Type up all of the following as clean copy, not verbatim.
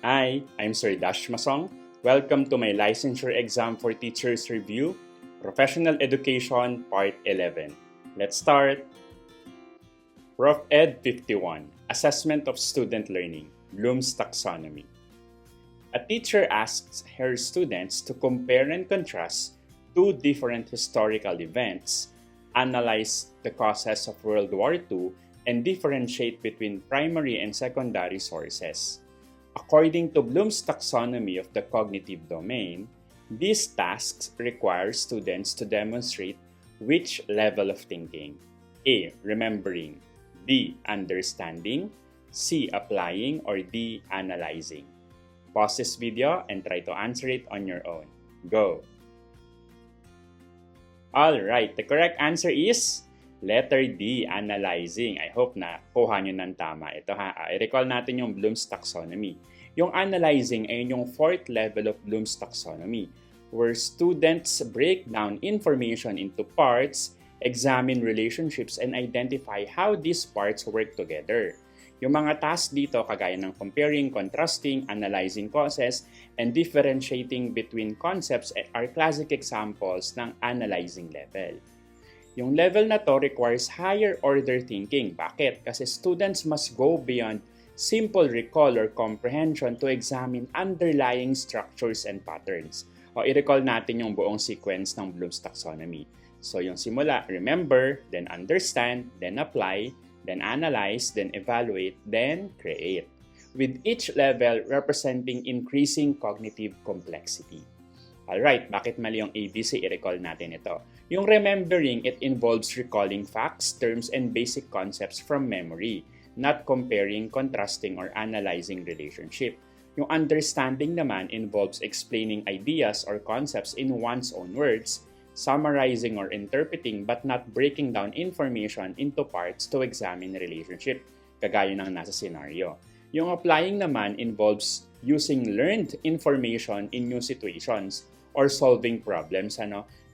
Hi, I'm Sir Dash Masong. Welcome to my Licensure Exam for Teachers Review, Professional Education, Part 11. Let's start. Prof Ed 51, Assessment of Student Learning, Bloom's Taxonomy. A teacher asks her students to compare and contrast two different historical events, analyze the causes of World War II, and differentiate between primary and secondary sources. According to Bloom's taxonomy of the cognitive domain, these tasks require students to demonstrate which level of thinking: A. Remembering, B. Understanding, C. Applying, or D. Analyzing. Pause this video and try to answer it on your own. Go! Alright, the correct answer is letter D, analyzing. I hope na kuha nyo ng tama. Ito i-recall natin yung Bloom's taxonomy. Yung analyzing ay yung fourth level of Bloom's taxonomy, where students break down information into parts, examine relationships, and identify how these parts work together. Yung mga tasks dito kagaya ng comparing, contrasting, analyzing causes, and differentiating between concepts are classic examples ng analyzing level. Yung level na to requires higher order thinking. Bakit? Kasi students must go beyond simple recall or comprehension to examine underlying structures and patterns. O i-recall natin yung buong sequence ng Bloom's taxonomy. So yung simula, remember, then understand, then apply, then analyze, then evaluate, then create. With each level representing increasing cognitive complexity. Alright, bakit mali yung ABC? I-recall natin ito. Yung remembering, it involves recalling facts, terms, and basic concepts from memory, not comparing, contrasting, or analyzing relationship. Yung understanding naman involves explaining ideas or concepts in one's own words, summarizing or interpreting but not breaking down information into parts to examine relationship, kagaya ng nasa scenario. Yung applying naman involves using learned information in new situations or solving problems,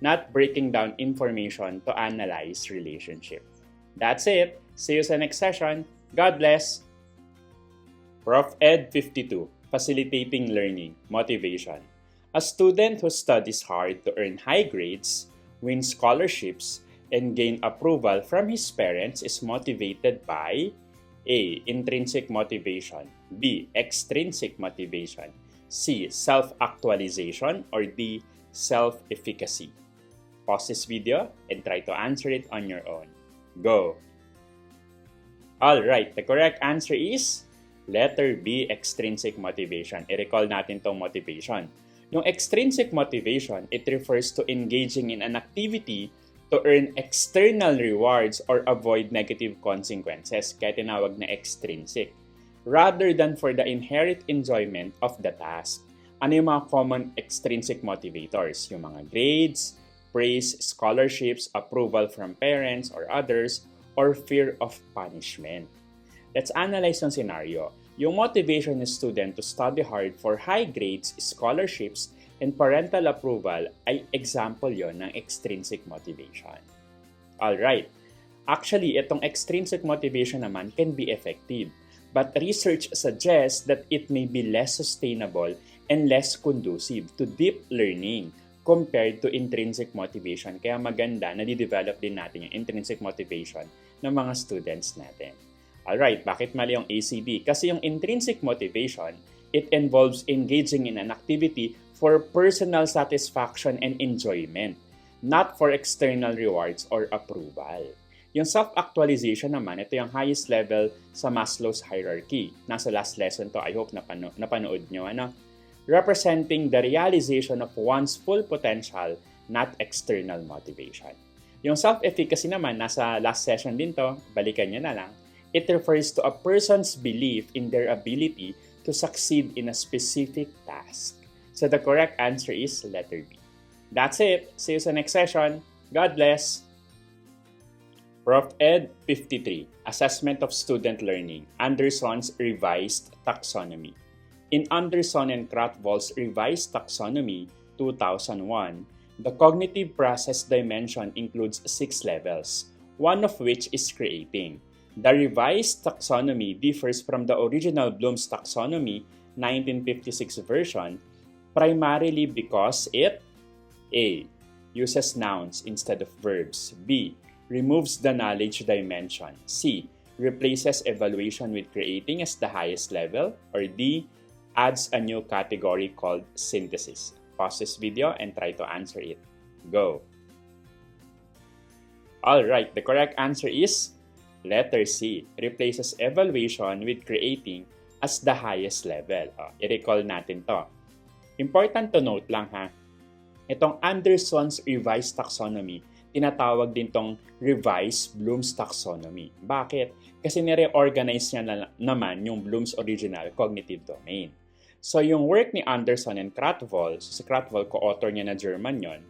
not breaking down information to analyze relationship. That's it. See you sa next session. God bless. Prof Ed 52, Facilitating Learning, Motivation. A student who studies hard to earn high grades, win scholarships, and gain approval from his parents is motivated by A. Intrinsic motivation, B. Extrinsic motivation, C. Self-actualization, or D. Self-efficacy. Pause this video and try to answer it on your own. Go! Alright, the correct answer is letter B. Extrinsic motivation. I-recall natin tong motivation. Yung extrinsic motivation, it refers to engaging in an activity to earn external rewards or avoid negative consequences, kaya tinawag na extrinsic, rather than for the inherent enjoyment of the task. Ano yung mga common extrinsic motivators? Yung mga grades, praise, scholarships, approval from parents or others, or fear of punishment. Let's analyze yung scenario. Yung motivation ng student to study hard for high grades, scholarships, and parental approval ay example yon ng extrinsic motivation. Alright, actually, itong extrinsic motivation naman can be effective, but research suggests that it may be less sustainable and less conducive to deep learning compared to intrinsic motivation. Kaya maganda na di-develop din natin yung intrinsic motivation ng mga students natin. Alright, bakit mali yung ACB? Kasi yung intrinsic motivation, it involves engaging in an activity for personal satisfaction and enjoyment, not for external rewards or approval. Yung self-actualization naman, ito yung highest level sa Maslow's hierarchy. Nasa last lesson to, I hope napanood nyo. Representing the realization of one's full potential, not external motivation. Yung self-efficacy naman, nasa last session din to, balikan nyo na lang. It refers to a person's belief in their ability to succeed in a specific task. So the correct answer is letter B. That's it. See you sa next session. God bless. Prof Ed 53, Assessment of Student Learning, Anderson's Revised Taxonomy. In Anderson and Krathwohl's Revised Taxonomy 2001, the cognitive process dimension includes 6 levels, one of which is creating. The revised taxonomy differs from the original Bloom's taxonomy 1956 version primarily because it A. Uses nouns instead of verbs. B. Removes the knowledge dimension. C. Replaces evaluation with creating as the highest level. Or D. Adds a new category called synthesis. Pause this video and try to answer it. Go! Alright, the correct answer is letter C. Replaces evaluation with creating as the highest level. I-recall natin to. Important to note lang ha, itong Anderson's Revised Taxonomy, tinatawag din tong Revised Bloom's Taxonomy. Bakit? Kasi nire-organize niya naman yung Bloom's original cognitive domain. So yung work ni Anderson and Krathwohl, so si Krathwohl, co-author niya na German yon,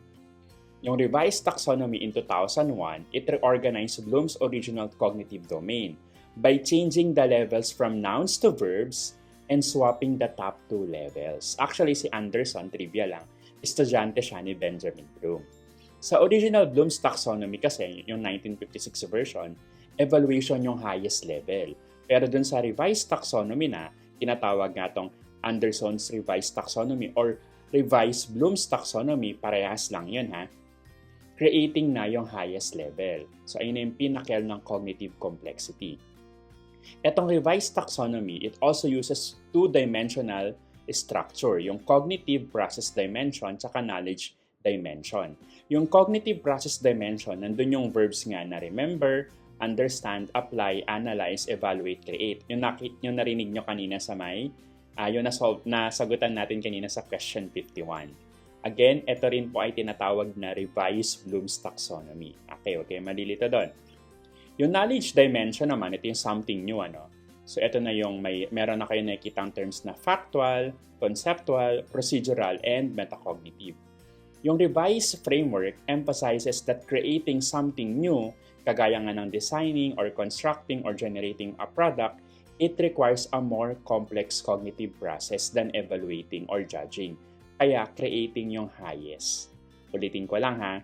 yung Revised Taxonomy in 2001, it reorganized Bloom's original cognitive domain by changing the levels from nouns to verbs and swapping the top two levels. Actually, si Anderson, trivia lang, estudyante siya ni Benjamin Bloom. Sa original Bloom's Taxonomy kasi, yung 1956 version, evaluation yung highest level. Pero dun sa Revised Taxonomy na, tinatawag nga tong Anderson's Revised Taxonomy or Revised Bloom's Taxonomy, parehas lang yun ha, creating na yung highest level. So, ayun na yung pinakil ng cognitive complexity. Etong revised taxonomy, it also uses two-dimensional structure, yung cognitive process dimension tsaka knowledge dimension. Yung cognitive process dimension, nandun yung verbs nga na remember, understand, apply, analyze, evaluate, create. Yung narinig nyo kanina sa yung nasagutan natin kanina sa question 51. Again, ito rin po ay tinatawag na revised Bloom's Taxonomy. Okay, malilito doon. Yung knowledge dimension naman, ito yung something new, ano? So, ito na yung meron na kayo nakikitang terms na factual, conceptual, procedural, and metacognitive. Yung revised framework emphasizes that creating something new, kagaya nga ng designing or constructing or generating a product, it requires a more complex cognitive process than evaluating or judging. Kaya creating yung highest. Ulitin ko lang ha,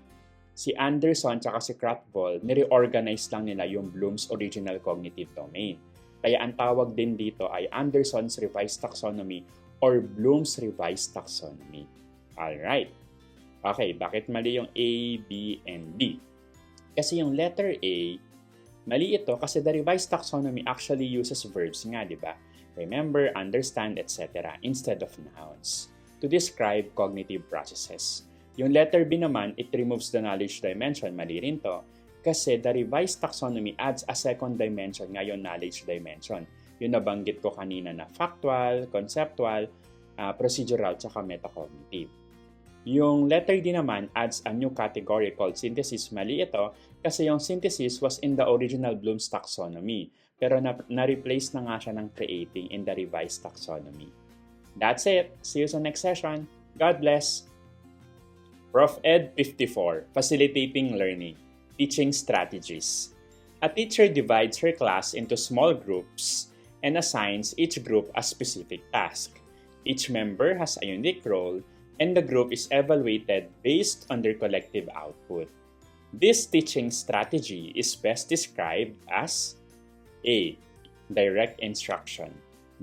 si Anderson at si Krathwohl, nire-organize lang nila yung Bloom's original cognitive domain. Kaya ang tawag din dito ay Anderson's Revised Taxonomy or Bloom's Revised Taxonomy. Alright. Okay, bakit mali yung A, B, and D? Kasi yung letter A, mali ito kasi the Revised Taxonomy actually uses verbs nga, di ba? Remember, understand, etc. instead of nouns to describe cognitive processes. Yung letter B naman, it removes the knowledge dimension. Mali rin to. Kasi the revised taxonomy adds a second dimension, ngayon knowledge dimension. Yung nabanggit ko kanina na factual, conceptual, procedural, tsaka metacognitive. Yung letter D naman adds a new category called synthesis. Mali ito kasi yung synthesis was in the original Bloom's taxonomy. Pero na-replace na nga siya ng creating in the revised taxonomy. That's it. See you sa next session. God bless. Prof. Ed 54, Facilitating Learning, Teaching Strategies. A teacher divides her class into small groups and assigns each group a specific task. Each member has a unique role and the group is evaluated based on their collective output. This teaching strategy is best described as A. Direct instruction,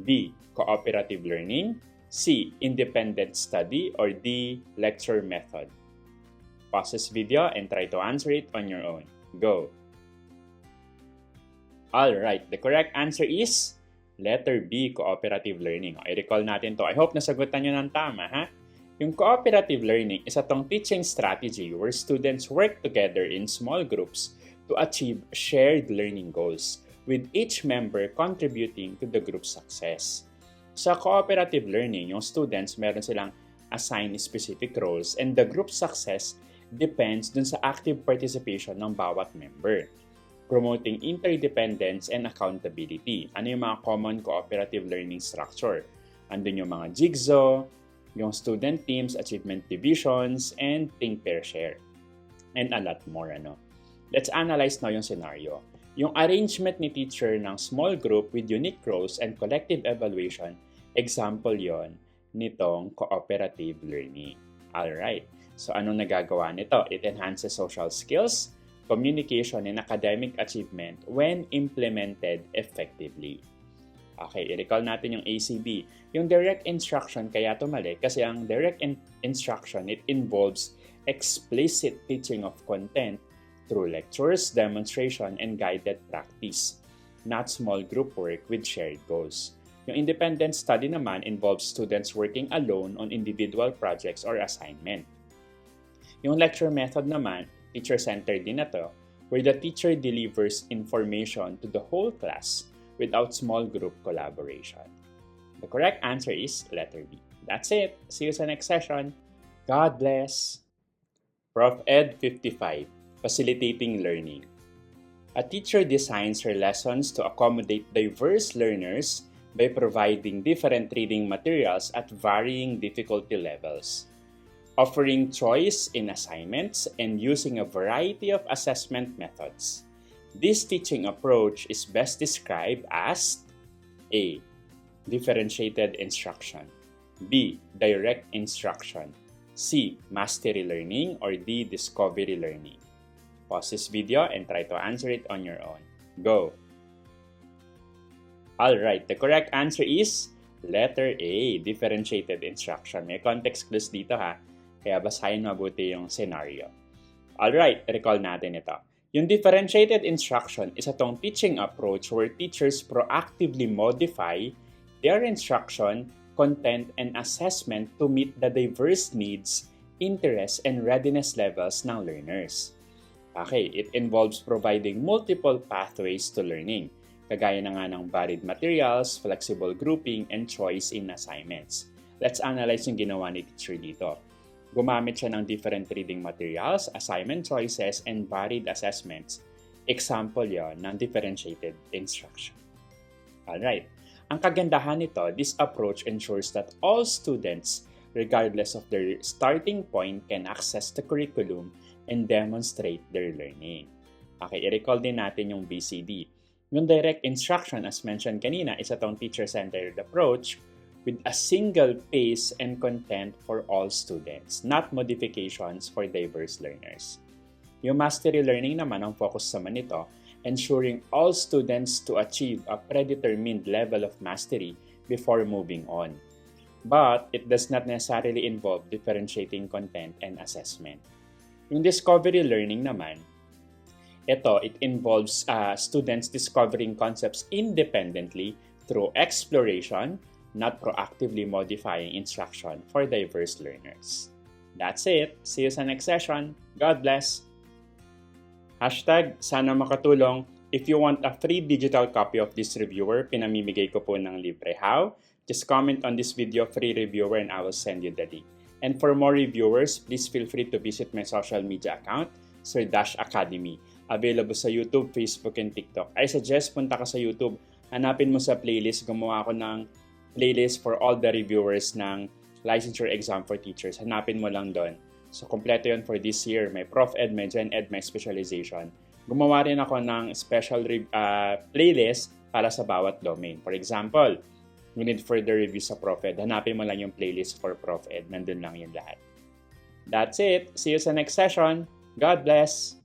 B. Cooperative learning, C. Independent study, or D. Lecture method. Pause this video and try to answer it on your own. Go! Alright, the correct answer is letter B, cooperative learning. I-recall natin to. I hope nasagutan nyo ng tama, ha? Yung cooperative learning is atong teaching strategy where students work together in small groups to achieve shared learning goals, with each member contributing to the group's success. Sa cooperative learning, yung students meron silang assigned specific roles and the group's success depends dun sa active participation ng bawat member. Promoting interdependence and accountability. Ano yung mga common cooperative learning structure? Andun yung mga jigsaw, yung student teams, achievement divisions, and think, pair, share. And a lot more, ano. Let's analyze now yung scenario. Yung arrangement ni teacher ng small group with unique roles and collective evaluation, example yon nitong cooperative learning. Alright, so anong nagagawa nito? It enhances social skills, communication, and academic achievement when implemented effectively. Okay, i-recall natin yung ACB. Yung direct instruction kaya ito mali kasi ang direct instruction, it involves explicit teaching of content through lectures, demonstration, and guided practice, not small group work with shared goals. Yung independent study naman involves students working alone on individual projects or assignment. Yung lecture method naman, teacher-centered din na to, where the teacher delivers information to the whole class without small group collaboration. The correct answer is letter B. That's it. See you sa next session. God bless. Prof. Ed 55, Facilitating Learning. A teacher designs her lessons to accommodate diverse learners by providing different reading materials at varying difficulty levels, offering choice in assignments, and using a variety of assessment methods. This teaching approach is best described as A. Differentiated instruction, B. Direct instruction, C. Mastery learning, or D. Discovery learning. Pause this video and try to answer it on your own. Go! Alright, the correct answer is letter A. Differentiated instruction. May context clues dito ha, kaya basahin mabuti yung scenario. Alright, recall natin ito. Yung differentiated instruction is itong teaching approach where teachers proactively modify their instruction, content, and assessment to meet the diverse needs, interests, and readiness levels ng learners. Okay, it involves providing multiple pathways to learning, kagaya na nga ng varied materials, flexible grouping, and choice in assignments. Let's analyze yung ginawa ni teacher dito. Gumamit siya ng different reading materials, assignment choices, and varied assessments. Example yon ng differentiated instruction. Alright. Ang kagandahan nito, this approach ensures that all students, regardless of their starting point, can access the curriculum and demonstrate their learning. Okay, i-recall din natin yung BCD. Yung direct instruction, as mentioned kanina, is itong teacher-centered approach with a single pace and content for all students, not modifications for diverse learners. Yung mastery learning naman ang focus naman nito, ensuring all students to achieve a predetermined level of mastery before moving on. But it does not necessarily involve differentiating content and assessment. Yung discovery learning naman, it involves students discovering concepts independently through exploration, not proactively modifying instruction for diverse learners. That's it. See you sa next session. God bless. Hashtag, sana makatulong. If you want a free digital copy of this reviewer, pinamimigay ko po ng libre. How? Just comment on this video, free reviewer, and I will send you the link. And for more reviewers, please feel free to visit my social media account, Sir Dash Academy. Available sa YouTube, Facebook, and TikTok. I suggest punta ka sa YouTube, hanapin mo sa playlist, gumawa ako ng playlist for all the reviewers ng Licensure Exam for Teachers. Hanapin mo lang doon. So, kompleto yun for this year. May Prof Ed, may Gen Ed, may specialization. Gumawa rin ako ng special playlist para sa bawat domain. For example, you need further review sa Prof Ed. Hanapin mo lang yung playlist for Prof Ed. Nandun lang yung lahat. That's it. See you sa next session. God bless!